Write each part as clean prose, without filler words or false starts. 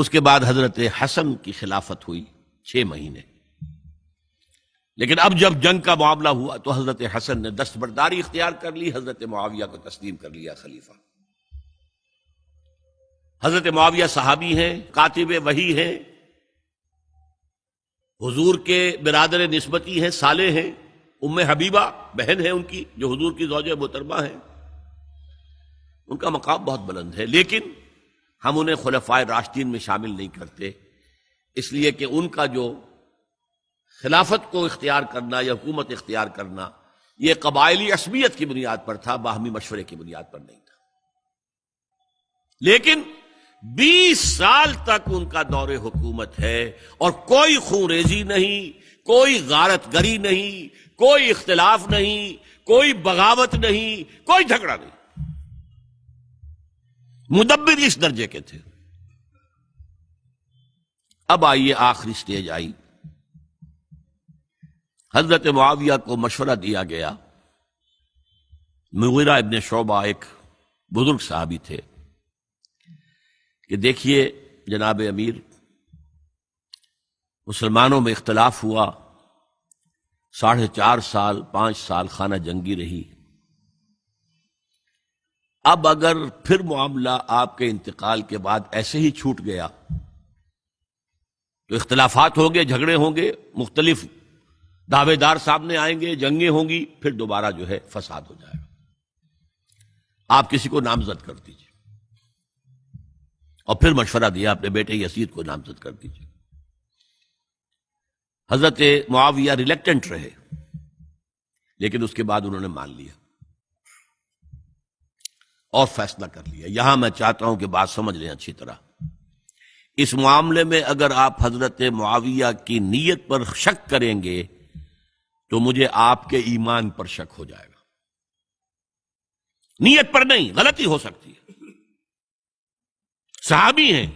اس کے بعد حضرت حسن کی خلافت ہوئی 6 مہینے. لیکن اب جب جنگ کا معاملہ ہوا تو حضرت حسن نے دستبرداری اختیار کر لی، حضرت معاویہ کو تسلیم کر لیا خلیفہ. حضرت معاویہ صحابی ہیں، کاتب وحی ہیں، حضور کے برادر نسبتی ہیں، صالح ہیں. ام حبیبہ بہن ہے ان کی، جو حضور کی زوجہ محترمہ ہیں. ان کا مقام بہت بلند ہے، لیکن ہم انہیں خلفائے راشدین میں شامل نہیں کرتے، اس لیے کہ ان کا جو خلافت کو اختیار کرنا یا حکومت اختیار کرنا یہ قبائلی عصبیت کی بنیاد پر تھا، باہمی مشورے کی بنیاد پر نہیں تھا. لیکن 20 سال تک ان کا دور حکومت ہے اور کوئی خون ریزی نہیں، کوئی غارت گری نہیں، کوئی اختلاف نہیں، کوئی بغاوت نہیں، کوئی جھگڑا نہیں. مدبر اس درجے کے تھے. اب آئیے آخری سٹیج آئی. حضرت معاویہ کو مشورہ دیا گیا. مغیرہ ابن شعبہ ایک بزرگ صحابی تھے کہ دیکھیے جناب امیر، مسلمانوں میں اختلاف ہوا، 4.5 سال 5 سال خانہ جنگی رہی. اب اگر پھر معاملہ آپ کے انتقال کے بعد ایسے ہی چھوٹ گیا تو اختلافات ہوں گے، جھگڑے ہوں گے، مختلف دعوے دار سامنے آئیں گے، جنگیں ہوں گی، پھر دوبارہ جو ہے فساد ہو جائے گا. آپ کسی کو نامزد کر دیجیے. اور پھر مشورہ دیا اپنے بیٹے یزید کو نامزد کر دیجیے. حضرت معاویہ ریلیکٹنٹ رہے، لیکن اس کے بعد انہوں نے مان لیا اور فیصلہ کر لیا. یہاں میں چاہتا ہوں کہ بات سمجھ لیں اچھی طرح. اس معاملے میں اگر آپ حضرت معاویہ کی نیت پر شک کریں گے تو مجھے آپ کے ایمان پر شک ہو جائے گا. نیت پر نہیں، غلطی ہو سکتی ہے. صحابی ہیں،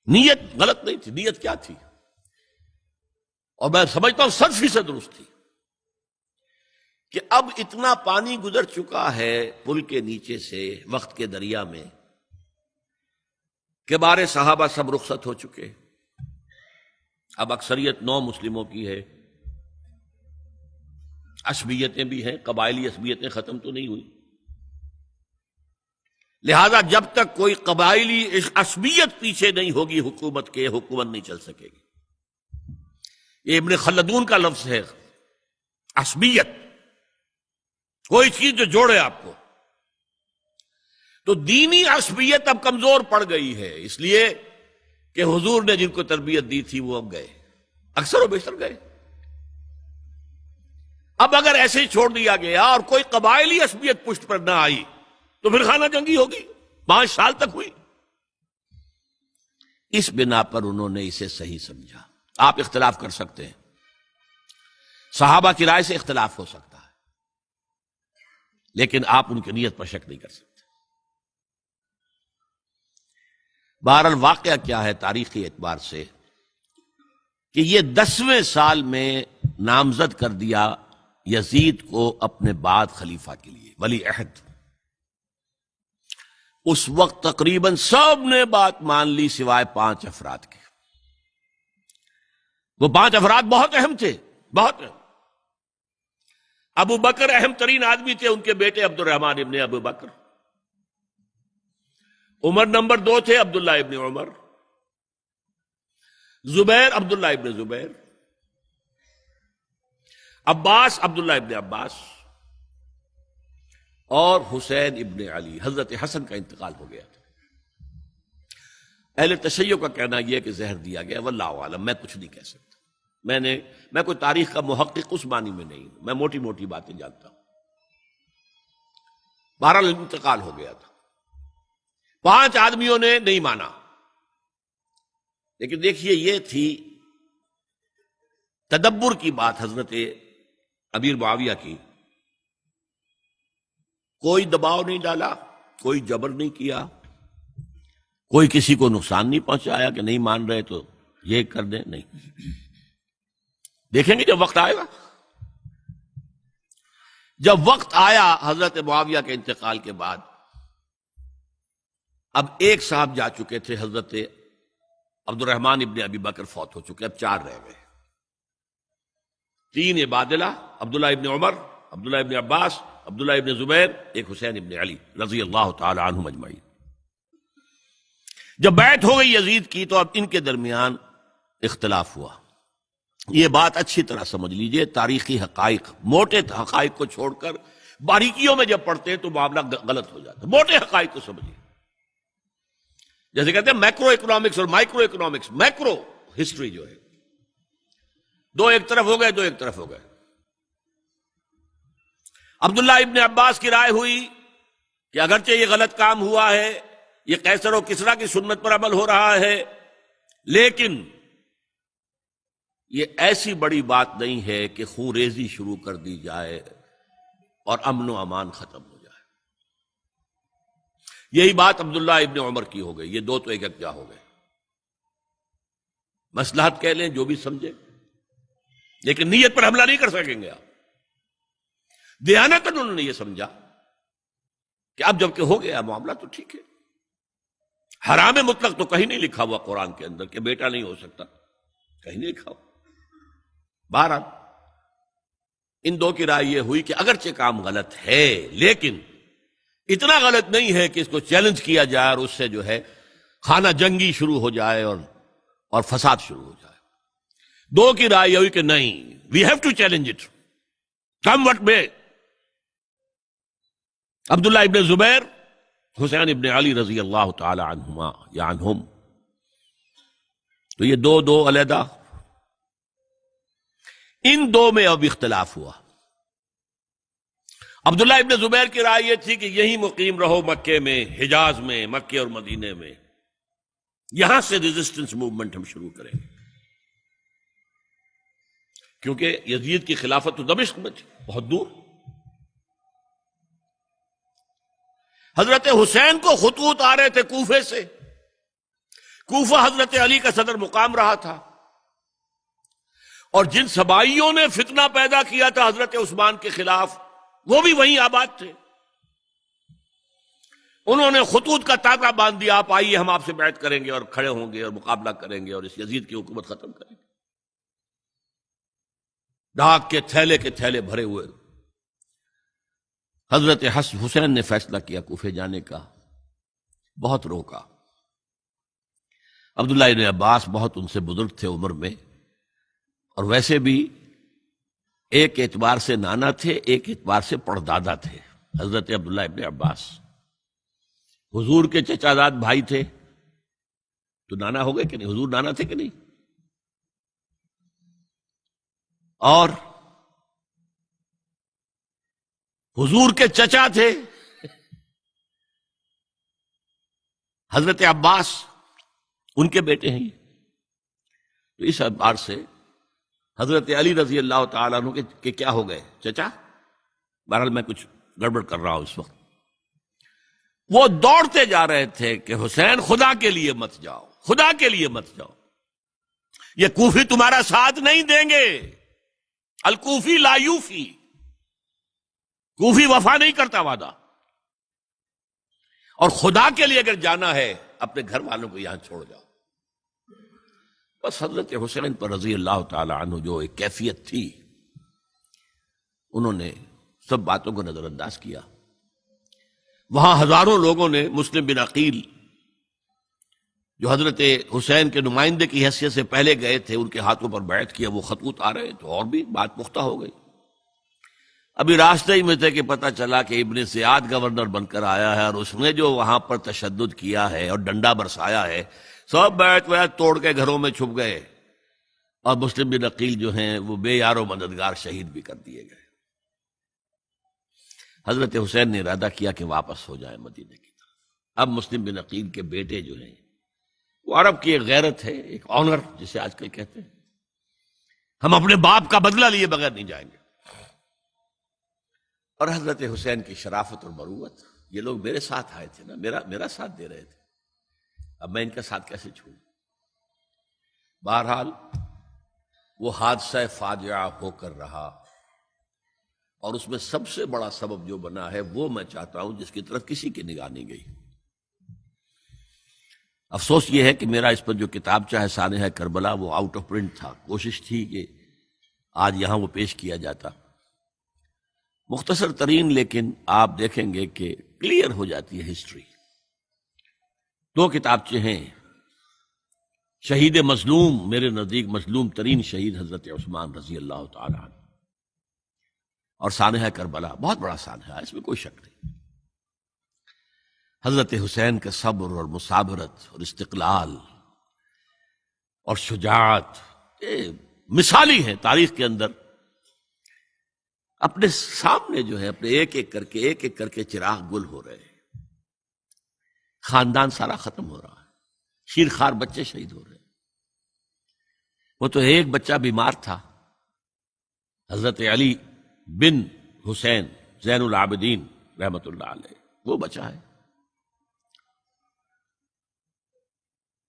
نیت غلط نہیں تھی. نیت کیا تھی؟ اور میں سمجھتا ہوں 100% درست تھی کہ اب اتنا پانی گزر چکا ہے پل کے نیچے سے وقت کے دریا میں کہ بارے صحابہ سب رخصت ہو چکے. اب اکثریت 9 مسلموں کی ہے، عصبیتیں بھی ہیں، قبائلی عصبیتیں ختم تو نہیں ہوئی. لہذا جب تک کوئی قبائلی عصبیت پیچھے نہیں ہوگی حکومت کے، حکومت نہیں چل سکے گی. یہ ابن خلدون کا لفظ ہے، عصبیت، کوئی چیز جو جوڑے آپ کو. تو دینی عصبیت اب کمزور پڑ گئی ہے، اس لیے کہ حضور نے جن کو تربیت دی تھی وہ اب گئے، اکثر و بیشتر گئے. اب اگر ایسے ہی چھوڑ دیا گیا اور کوئی قبائلی عصبیت پشت پر نہ آئی تو پھر خانہ جنگی ہوگی. 5 سال تک ہوئی. اس بنا پر انہوں نے اسے صحیح سمجھا. آپ اختلاف کر سکتے ہیں، صحابہ کی رائے سے اختلاف ہو سکتا ہے، لیکن آپ ان کی نیت پر شک نہیں کر سکتے. بہرحال واقعہ کیا ہے تاریخی اعتبار سے کہ یہ 10ویں سال میں نامزد کر دیا یزید کو اپنے بعد خلیفہ کے لیے، ولی عہد. اس وقت تقریباً سب نے بات مان لی سوائے 5 افراد کے. وہ 5 افراد بہت اہم تھے، بہت اہم. ابو بکر اہم ترین آدمی تھے، ان کے بیٹے عبد الرحمن ابن ابو بکر. عمر نمبر 2 تھے، عبداللہ ابن عمر. زبیر عبداللہ ابن زبیر. عباس عبداللہ ابن عباس. اور حسین ابن علی. حضرت حسن کا انتقال ہو گیا تھا. اہل تشیع کا کہنا یہ کہ زہر دیا گیا، واللہ عالم، میں کچھ نہیں کہہ سکتا. میں کوئی تاریخ کا محقق اس معنی میں نہیں ہوں، میں موٹی موٹی باتیں جانتا ہوں. بہرحال انتقال ہو گیا تھا. 5 آدمیوں نے نہیں مانا. لیکن دیکھیے یہ تھی تدبر کی بات حضرت امیر معاویہ کی. کوئی دباؤ نہیں ڈالا، کوئی جبر نہیں کیا، کوئی کسی کو نقصان نہیں پہنچایا کہ نہیں مان رہے تو یہ کر دیں. نہیں، دیکھیں گے جب وقت آئے گا. جب وقت آیا حضرت معاویہ کے انتقال کے بعد اب ایک صاحب جا چکے تھے، حضرت عبد الرحمن ابن ابی بکر فوت ہو چکے، اب 4 رہ گئے، 3 عبادلہ، عبداللہ ابن عمر، عبداللہ ابن عباس، عبداللہ ابن زبیر، ایک حسین ابن علی رضی اللہ تعالی عنہم اجمعین۔ جب بیعت ہو گئی یزید کی تو اب ان کے درمیان اختلاف ہوا۔ یہ بات اچھی طرح سمجھ لیجئے، تاریخی حقائق، موٹے حقائق کو چھوڑ کر باریکیوں میں جب پڑھتے ہیں تو معاملہ غلط ہو جاتا ہے۔ موٹے حقائق کو سمجھیے، جیسے کہتے ہیں میکرو اکنامکس اور مائکرو اکنامکس۔ میکرو ہسٹری جو ہے، 2 ایک طرف ہو گئے، 2 ایک طرف ہو گئے۔ عبداللہ ابن عباس کی رائے ہوئی کہ اگرچہ یہ غلط کام ہوا ہے، یہ قیصر و کسریٰ کی سنت پر عمل ہو رہا ہے، لیکن یہ ایسی بڑی بات نہیں ہے کہ خون ریزی شروع کر دی جائے اور امن و امان ختم ہو جائے۔ یہی بات عبداللہ ابن عمر کی ہو گئی، یہ 2 تو ایک جا ہو گئے۔ مصلحت کہہ لیں جو بھی سمجھے، لیکن نیت پر حملہ نہیں کر سکیں گے آپ۔ دیانتاً انہوں نے یہ سمجھا کہ اب جب کہ ہو گیا معاملہ تو ٹھیک ہے۔ حرام مطلق تو کہیں نہیں لکھا ہوا قرآن کے اندر کہ بیٹا نہیں ہو سکتا، کہیں نہیں لکھا ہوا۔ بہرحال ان 2 کی رائے یہ ہوئی کہ اگرچہ کام غلط ہے لیکن اتنا غلط نہیں ہے کہ اس کو چیلنج کیا جائے اور اس سے جو ہے خانہ جنگی شروع ہو جائے اور فساد شروع ہو جائے۔ 2 کی رائے یہ ہوئی کہ نہیں، we have to challenge it come what میں۔ عبداللہ ابن زبیر، حسین ابن علی رضی اللہ تعالی عنہما یا عنہم، تو یہ 2 علیحدہ۔ ان 2 میں اب اختلاف ہوا۔ عبداللہ ابن زبیر کی رائے یہ تھی کہ یہیں مقیم رہو مکے میں، حجاز میں، مکے اور مدینے میں، یہاں سے ریزسٹنس موومنٹ ہم شروع کریں گے، کیونکہ یزید کی خلافت تو دمشق میں تھی، بہت دور۔ حضرت حسین کو خطوط آ رہے تھے کوفے سے، کوفہ حضرت علی کا صدر مقام رہا تھا، اور جن سبائیوں نے فتنہ پیدا کیا تھا حضرت عثمان کے خلاف وہ بھی وہیں آباد تھے۔ انہوں نے خطوط کا تاکہ باندھ دیا، آپ آئیے ہم آپ سے بیعت کریں گے اور کھڑے ہوں گے اور مقابلہ کریں گے اور اس یزید کی حکومت ختم کریں گے۔ ڈاک کے تھیلے بھرے ہوئے۔ حضرت حسین نے فیصلہ کیا کوفے جانے کا، بہت روکا۔ عبداللہ ابن عباس بہت ان سے بزرگ تھے عمر میں، اور ویسے بھی ایک اعتبار سے نانا تھے، ایک اعتبار سے پڑدادا تھے۔ حضرت عبداللہ ابن عباس حضور کے چچا زاد بھائی تھے، تو نانا ہو گئے کہ نہیں؟ حضور نانا تھے کہ نہیں؟ اور حضور کے چچا تھے حضرت عباس، ان کے بیٹے ہیں یہ۔ تو اس اعتبار سے حضرت علی رضی اللہ تعالیٰ عنہ کے کیا ہو گئے؟ چچا۔ بہرحال میں کچھ گڑبڑ کر رہا ہوں اس وقت۔ وہ دوڑتے جا رہے تھے کہ حسین خدا کے لیے مت جاؤ، خدا کے لیے مت جاؤ، یہ کوفی تمہارا ساتھ نہیں دیں گے، الکوفی لا یوفی، کوفی وفا نہیں کرتا وعدہ، اور خدا کے لیے اگر جانا ہے اپنے گھر والوں کو یہاں چھوڑ جاؤ۔ بس حضرت حسین پر رضی اللہ تعالی عنہ جو ایک کیفیت تھی، انہوں نے سب باتوں کو نظر انداز کیا۔ وہاں ہزاروں لوگوں نے مسلم بن عقیل جو حضرت حسین کے نمائندے کی حیثیت سے پہلے گئے تھے، ان کے ہاتھوں پر بیعت کیا، وہ خطوط آ رہے تو اور بھی بات پختہ ہو گئی۔ ابھی راستے ہی میں تھے کہ پتہ چلا کہ ابن زیاد گورنر بن کر آیا ہے، اور اس نے جو وہاں پر تشدد کیا ہے اور ڈنڈا برسایا ہے، سب بیعت توڑ کے گھروں میں چھپ گئے، اور مسلم بن عقیل جو ہیں وہ بے یار و مددگار شہید بھی کر دیے گئے۔ حضرت حسین نے ارادہ کیا کہ واپس ہو جائے مدینے کی طرف۔ اب مسلم بن عقیل کے بیٹے جو ہیں، وہ عرب کی ایک غیرت ہے، ایک آنر جسے آج کل کہتے ہیں، ہم اپنے باپ کا بدلہ لیے بغیر نہیں جائیں گے۔ اور حضرت حسین کی شرافت اور مروت، یہ لوگ میرے ساتھ آئے تھے نا، میرا ساتھ دے رہے تھے، اب میں ان کا ساتھ کیسے چھوڑوں؟ بہرحال وہ حادثہ فاجعہ ہو کر رہا، اور اس میں سب سے بڑا سبب جو بنا ہے وہ میں چاہتا ہوں جس کی طرف کسی کی نگاہ نہیں گئی۔ افسوس یہ ہے کہ میرا اس پر جو کتابچہ ہے سانحہ کربلا وہ آؤٹ آف پرنٹ تھا، کوشش تھی کہ آج یہاں وہ پیش کیا جاتا، مختصر ترین، لیکن آپ دیکھیں گے کہ کلیئر ہو جاتی ہے ہسٹری۔ دو کتابچے ہیں، شہید مظلوم، میرے نزدیک مظلوم ترین شہید حضرت عثمان رضی اللہ تعالی عنہ، اور سانحہ کربلا، بہت بڑا سانحہ ہے، اس میں کوئی شک نہیں۔ حضرت حسین کا صبر اور مثابرت اور استقلال اور شجاعت یہ مثالی ہے تاریخ کے اندر۔ اپنے سامنے جو ہے اپنے ایک ایک کر کے چراغ گل ہو رہے ہیں، خاندان سارا ختم ہو رہا ہے، شیرخوار بچے شہید ہو رہے ہیں۔ وہ تو ایک بچہ بیمار تھا، حضرت علی بن حسین زین العابدین رحمت اللہ علیہ، وہ بچا ہے۔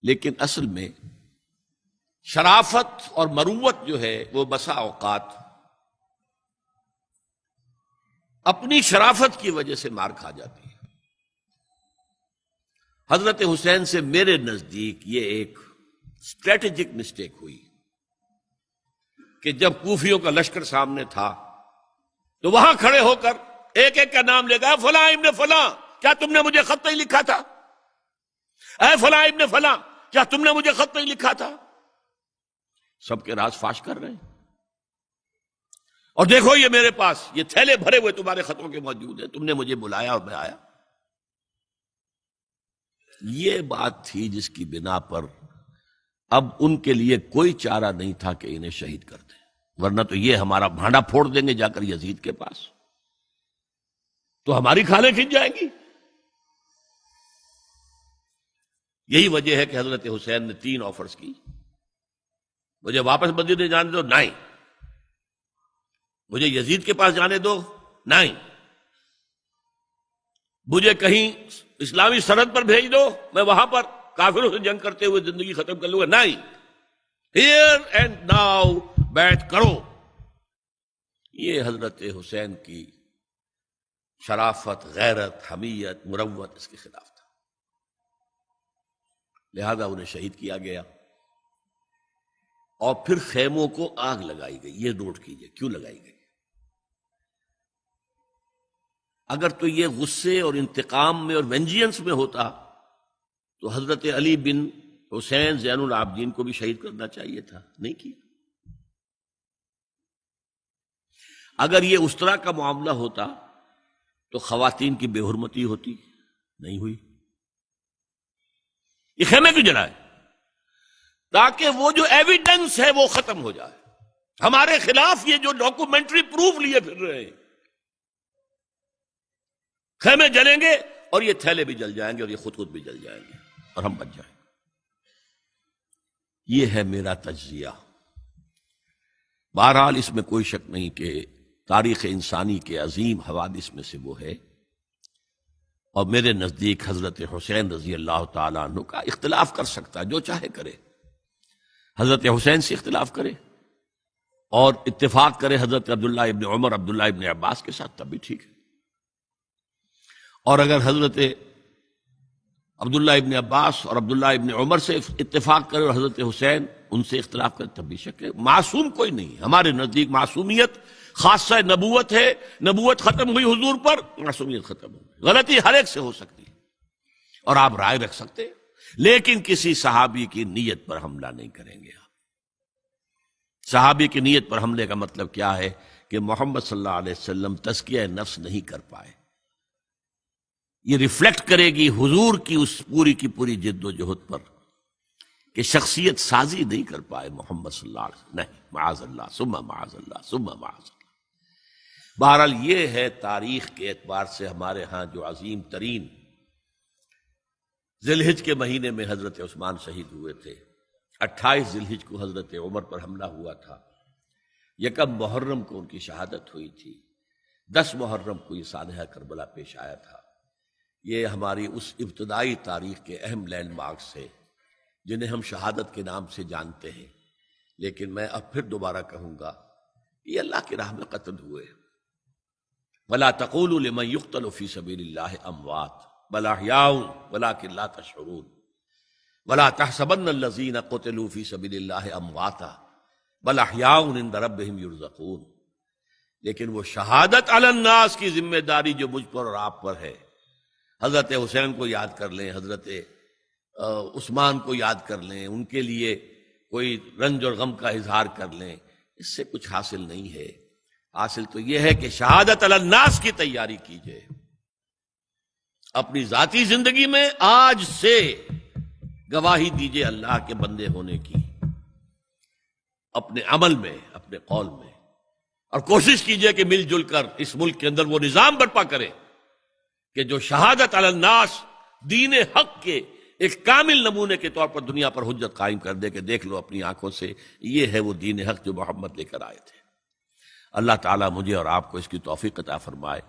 لیکن اصل میں شرافت اور مروت جو ہے وہ بسا اوقات اپنی شرافت کی وجہ سے مار کھا جاتی ہے۔ حضرت حسین سے میرے نزدیک یہ ایک اسٹریٹجک مسٹیک ہوئی کہ جب کوفیوں کا لشکر سامنے تھا تو وہاں کھڑے ہو کر ایک ایک کا نام لے گا، فلاں ابن فلاں، کیا تم نے مجھے خط نہیں لکھا تھا؟ اے فلاں ابن فلاں، کیا تم نے مجھے خط نہیں لکھا تھا؟ سب کے راز فاش کر رہے ہیں، اور دیکھو یہ میرے پاس یہ تھیلے بھرے ہوئے تمہارے خطوں کے موجود ہیں، تم نے مجھے بلایا اور میں آیا۔ یہ بات تھی جس کی بنا پر اب ان کے لیے کوئی چارہ نہیں تھا کہ انہیں شہید کر دیں، ورنہ تو یہ ہمارا بھانڈا پھوڑ دیں گے جا کر یزید کے پاس، تو ہماری کھالیں کھنچ جائیں گی۔ یہی وجہ ہے کہ حضرت حسین نے 3 آفرز کی، مجھے واپس مدینے جانے دو، نہیں، مجھے یزید کے پاس جانے دو، نہیں، مجھے کہیں اسلامی سرحد پر بھیج دو، میں وہاں پر کافروں سے جنگ کرتے ہوئے زندگی ختم کر لوں گا، نہیں، ہیئر اینڈ ناؤ بیٹھ کرو۔ یہ حضرت حسین کی شرافت، غیرت، حمیت، مروت اس کے خلاف تھا، لہذا انہیں شہید کیا گیا، اور پھر خیموں کو آگ لگائی گئی۔ یہ نوٹ کیجئے کیوں لگائی گئی۔ اگر تو یہ غصے اور انتقام میں اور وینجینس میں ہوتا تو حضرت علی بن حسین زین العابدین کو بھی شہید کرنا چاہیے تھا، نہیں کیا۔ اگر یہ اس طرح کا معاملہ ہوتا تو خواتین کی بے حرمتی ہوتی، نہیں ہوئی۔ یہ خیمے کیوں جلائے؟ تاکہ وہ جو ایویڈنس ہے وہ ختم ہو جائے، ہمارے خلاف یہ جو ڈاکومنٹری پروف لیے پھر رہے ہیں، خیمے جلیں گے اور یہ تھیلے بھی جل جائیں گے اور یہ خود بھی جل جائیں گے اور ہم بچ جائیں گے۔ یہ ہے میرا تجزیہ۔ بہرحال اس میں کوئی شک نہیں کہ تاریخ انسانی کے عظیم حوادث میں سے وہ ہے، اور میرے نزدیک حضرت حسین رضی اللہ تعالیٰ عنہ کا اختلاف کر سکتا ہے، جو چاہے کرے، حضرت حسین سے اختلاف کرے اور اتفاق کرے حضرت عبداللہ ابن عمر، عبداللہ ابن عباس کے ساتھ، تب بھی ٹھیک ہے، اور اگر حضرت عبداللہ ابن عباس اور عبداللہ ابن عمر سے اتفاق کرے اور حضرت حسین ان سے اختلاف کرے، تب بھی شک ہے۔ معصوم کوئی نہیں، ہمارے نزدیک معصومیت خاصہ نبوت ہے، نبوت ختم ہوئی حضور پر، معصومیت ختم ہوئی، غلطی ہر ایک سے ہو سکتی ہے اور آپ رائے رکھ سکتے ہیں، لیکن کسی صحابی کی نیت پر حملہ نہیں کریں گے۔ صحابی کی نیت پر حملے کا مطلب کیا ہے کہ محمد صلی اللہ علیہ وسلم تزکیہ نفس نہیں کر پائے، یہ ریفلیکٹ کرے گی حضور کی اس پوری کی پوری جد و جہد پر کہ شخصیت سازی نہیں کر پائے محمد صلی اللہ علیہ وسلم، نہیں، معاذ اللہ ثم معاذ اللہ ثم معاذ اللہ۔ بہرحال یہ ہے تاریخ کے اعتبار سے ہمارے ہاں جو عظیم ترین ذی الحج کے مہینے میں حضرت عثمان شہید ہوئے تھے، 28 ذی الحج کو حضرت عمر پر حملہ ہوا تھا، 1 محرم کو ان کی شہادت ہوئی تھی، 10 محرم کو یہ سانحہ کربلا پیش آیا تھا۔ یہ ہماری اس ابتدائی تاریخ کے اہم لینڈ مارکس ہیں جنہیں ہم شہادت کے نام سے جانتے ہیں، لیکن میں اب پھر دوبارہ کہوں گا یہ اللہ کی راہ میں قتل ہوئے۔ وَلَا تَقُولُوا لِمَنْ يُقْتَلُ فِي سَبِيلِ اللَّهِ أَمْوَاتٌ بَلْ أَحْيَاءٌ وَلَٰكِنْ لَا تَشْعُرُونَ۔ ولا تحسبن الذین قتلوا فی سبیل اللہ امواتا بل احیاء عند ربہم یرزقون، لیکن وہ شہادت علی الناس کی ذمہ داری جو مجھ پر اور آپ پر ہے، حضرت حسین کو یاد کر لیں، حضرت عثمان کو یاد کر لیں، ان کے لیے کوئی رنج اور غم کا اظہار کر لیں، اس سے کچھ حاصل نہیں ہے۔ حاصل تو یہ ہے کہ شہادت علی الناس کی تیاری کیجئے، اپنی ذاتی زندگی میں آج سے گواہی دیجئے اللہ کے بندے ہونے کی، اپنے عمل میں، اپنے قول میں، اور کوشش کیجئے کہ مل جل کر اس ملک کے اندر وہ نظام برپا کرے کہ جو شہادت علی الناس، دین حق کے ایک کامل نمونے کے طور پر دنیا پر حجت قائم کر دے کہ دیکھ لو اپنی آنکھوں سے، یہ ہے وہ دین حق جو محمد لے کر آئے تھے۔ اللہ تعالیٰ مجھے اور آپ کو اس کی توفیق عطا فرمائے۔